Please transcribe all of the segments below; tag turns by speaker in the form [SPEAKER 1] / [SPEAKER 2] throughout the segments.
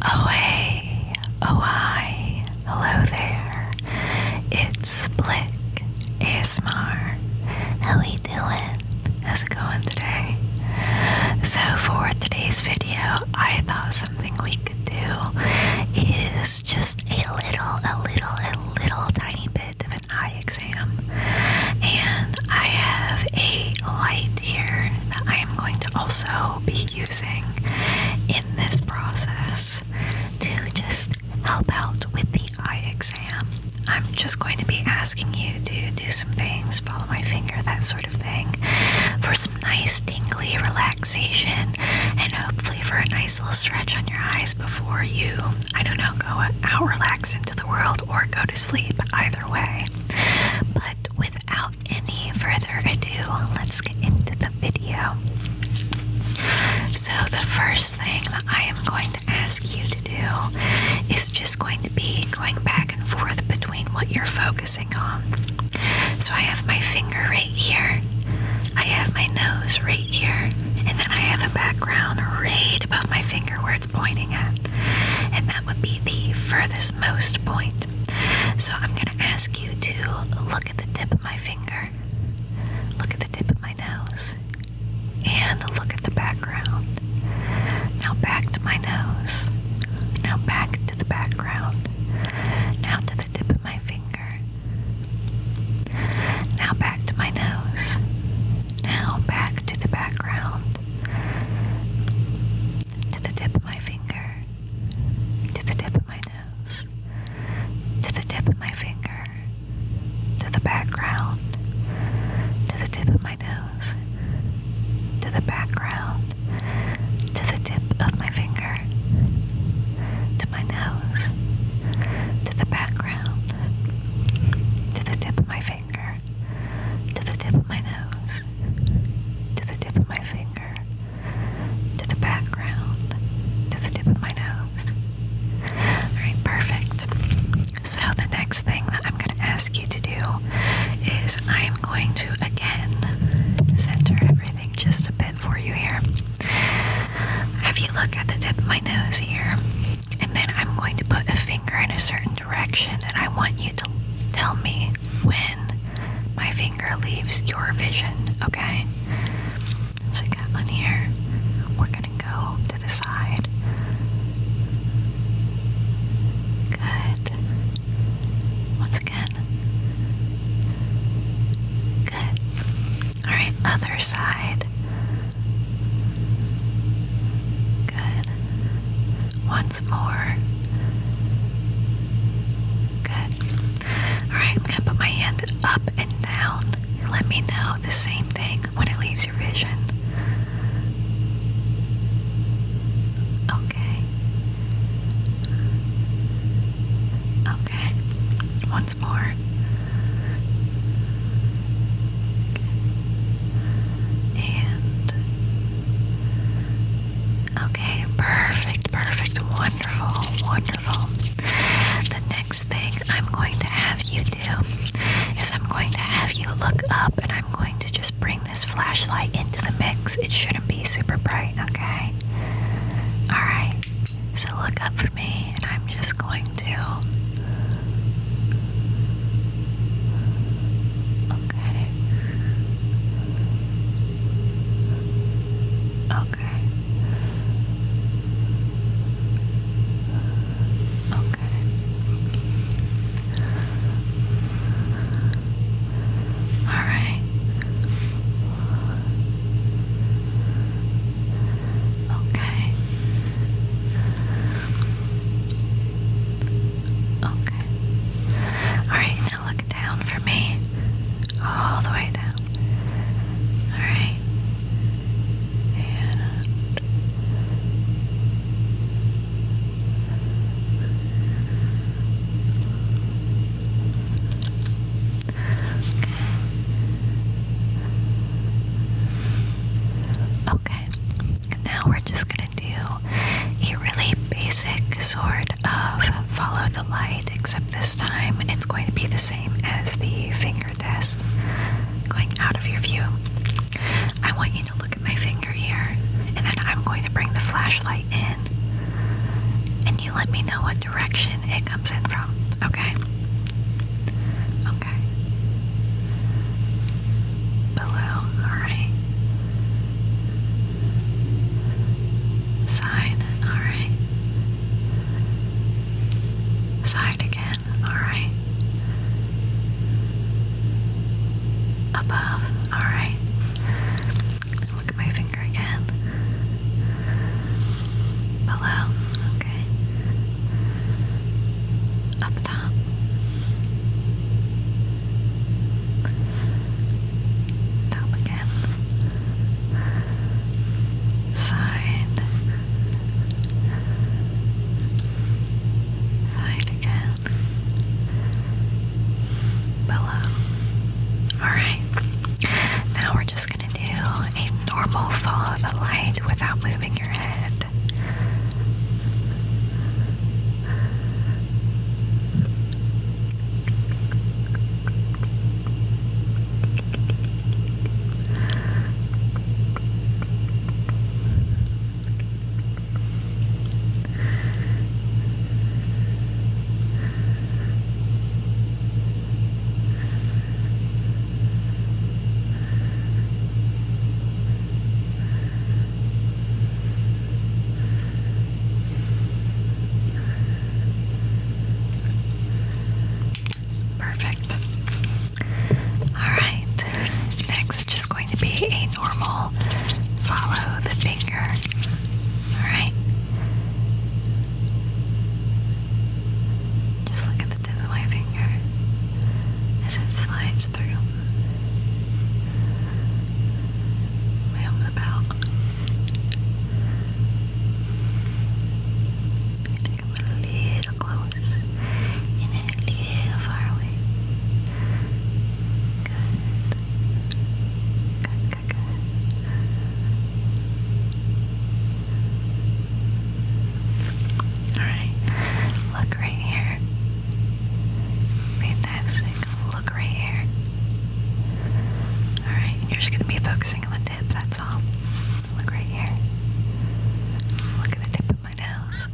[SPEAKER 1] Oh hey, oh hi, hello there. It's Blick ASMR. How we doing? How's it going today? So for today's video, I thought something we could do is just a little tiny bit of an eye exam. And I have a light here that I am going to also be using in this process to just help out with the eye exam. I'm just going to be asking you to do some things, follow my finger, that sort of thing, for some nice tingly relaxation and hopefully for a nice little stretch on your eyes before you, I don't know, go out relax into the world or go to sleep, either way. But without any further ado, let's get into the video. So the first thing that I am going to ask you to do is just going to be going back and forth between what you're focusing on. So I have my finger right here, I have my nose right here, and then I have a background right above my finger where it's pointing at. And that would be the furthest most point. So I'm going to ask you to look at the tip of my finger, look at the tip of my nose, and look at the background. Now back to my nose. Now back to the background. Now to the tip of my finger. Now back to my nose. Now back to the background. To the tip of my finger. To the tip of my nose. To the tip of my finger. To the background. To the tip of my nose. To the background, to the tip of my finger, to my nose, to the background, to the tip of my finger, to the tip of my nose, to the tip of my finger, to the background, to the tip of my nose. Alright, perfect. So the next thing that I'm going to ask you to do is I am going to again center everything just a bit for you here. Have you look at the tip of my nose here, and then I'm going to put a finger in a certain direction, and I want you to tell me when my finger leaves your vision, okay? So I got one here. We're gonna go to the side. Good. Once again. Good. Alright, other side. Good. Once more. Good. Alright, I'm gonna put my hand up and down. Let me know the same thing when it leaves your vision. Okay. Okay. Once more. Okay, perfect, wonderful. The next thing I'm going to have you do is I'm going to have you look up, and I'm going to just bring this flashlight into the mix. It shouldn't be super bright, okay? Alright, so look up for me, and I'm just going to... Okay. Okay. Okay. All right. Okay. Okay. All right, now look down for me. All the way down. All right. And okay, now we're just gonna do a really basic sort of follow the light, except this time it's going to be the same as the finger test, going out of your view. I want you to look at my finger here, and then I'm going to bring the flashlight in, and can let me know what direction it comes in from, okay? Okay. Below, alright. Side, alright. Side again, alright. Above, alright. Look at my finger again. Below, okay. Up top. Top again. Side. Side again. Below. Alright. Now we're just gonna do a normal follow the light without moving your head. Perfect. Alright, next it's just going to be a normal follow the finger. Alright. Just look at the tip of my finger as it slides through. Moves about. Gonna come a little close and a little far away. Good. Good, good, good. Alright, look right here. Fantastic. Look right here. Alright, you're just going to be focusing on the tip, that's all. Look right here. Look at the tip of my nose.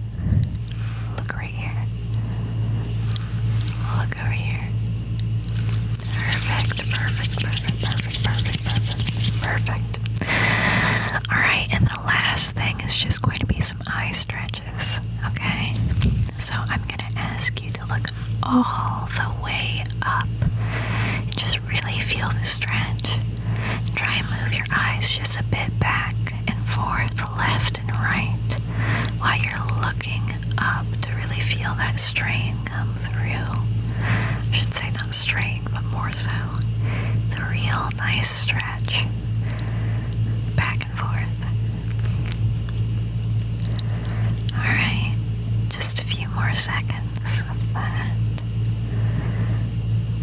[SPEAKER 1] Look right here. Look over here. Perfect, perfect, perfect, perfect, perfect, perfect, perfect. Alright, and the last thing is just going to be some eye stretches, okay? So I'm going to ask you to look all the way up. Just really feel the stretch. Try and move your eyes just a bit back and forth, left and right, while you're looking up to really feel that strain come through. I should say not strain, but more so the real nice stretch. Back and forth. Alright, just a few more seconds of that.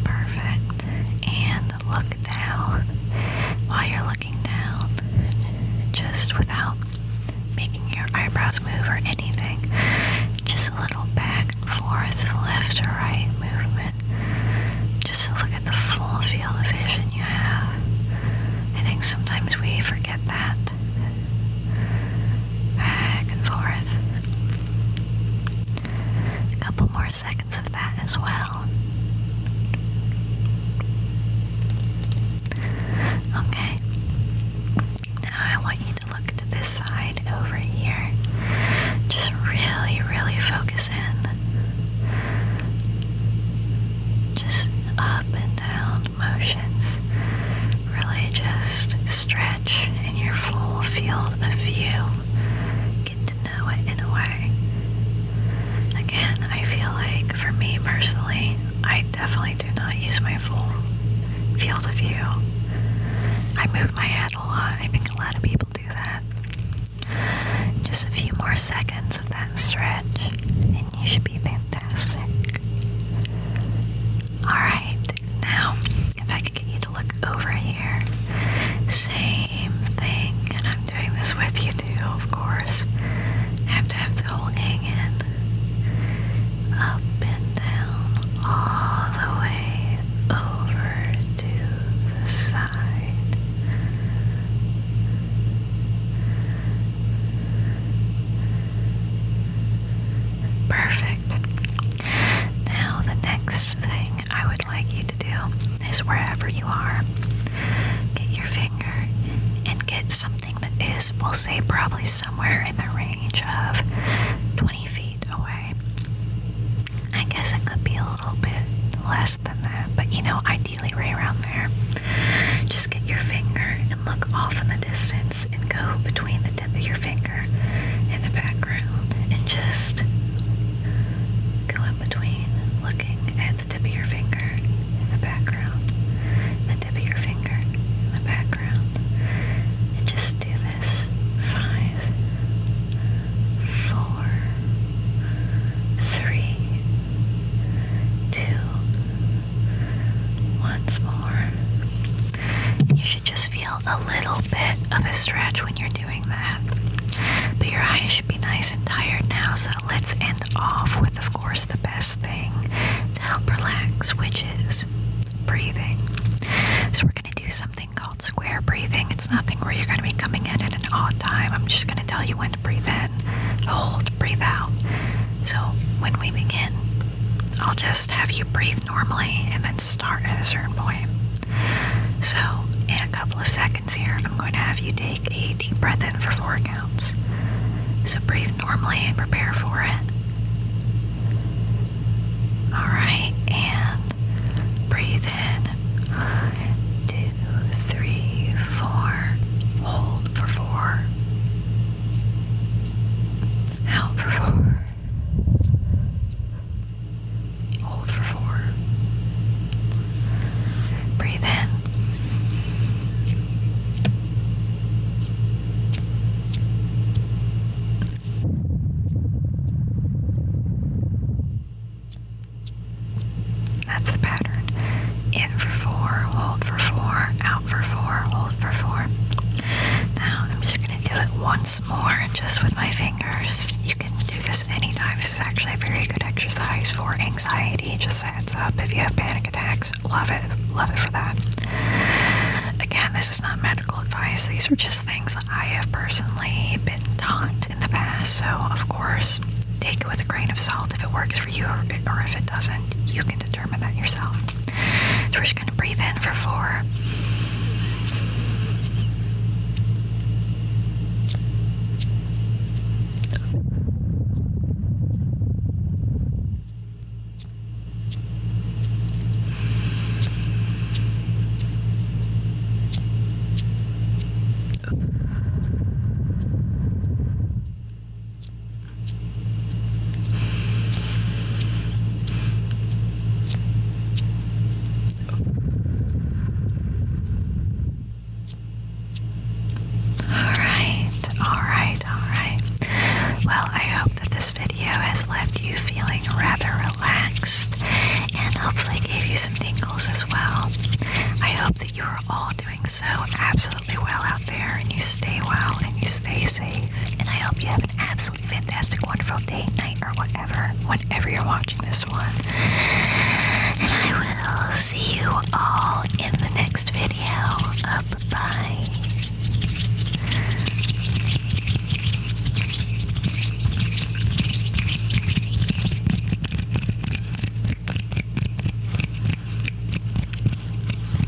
[SPEAKER 1] Perfect. And look down. While you're looking down, just without making your eyebrows move or anything, just a little back and forth, left or right movement, just to look at the full field of vision you have. I think sometimes we forget that. Back and forth. A couple more seconds of that as well. Okay. Now I want you to look to this side over here. Just really, really focus in. Just up and down motions. Really just stretch in your full field of view. Get to know it in a way. Again, I feel like for me personally, I definitely do not use my full field of view. I move my head a lot. I think a lot of people do that. Just a few more seconds of that stretch, and you should be fantastic. Alright, now, if I could get you to look over here. Same thing, and I'm doing this with you too, of course. I have to have the whole gang in. Up and down, all the way over to the side. just go in between, looking at the tip of your finger in the background, the tip of your finger in the background, and just do this. 5, 4, 3, 2, once more. You should just feel a little bit of a stretch when you're doing that. But your eyes should be nice and tired now, so let's end off with, of course, the best thing to help relax, which is breathing. So we're going to do something called square breathing. It's nothing where you're going to be coming in at an odd time. I'm just going to tell you when to breathe in, hold, breathe out. So when we begin, I'll just have you breathe normally and then start at a certain point. So in a couple of seconds here, I'm going to have you take a deep breath in for 4 counts. So breathe normally and prepare for it. Alright, and breathe in. 1, 2, 3, 4. Hold for 4. Out for 4. Hold for 4. Breathe in. That's the pattern. In for 4, hold for 4, out for 4, hold for 4. Now I'm just going to do it once more, just with my fingers. You can do this anytime. This is actually a very good exercise for anxiety. Just a heads up, if you have panic attacks, love it for that. Again, this is not medical advice. These are just things that I have personally been taught in the past. So, of course, take it with a grain of salt if it works for you, or if it doesn't, you can determine that yourself. So we're just going to breathe in for 4. Well, I hope that this video has left you feeling rather relaxed and hopefully gave you some tingles as well. I hope that you are all doing so absolutely well out there, and you stay well and you stay safe. And I hope you have an absolutely fantastic, wonderful day, night, or whatever, whenever you're watching this one. And I will see you all in the next video.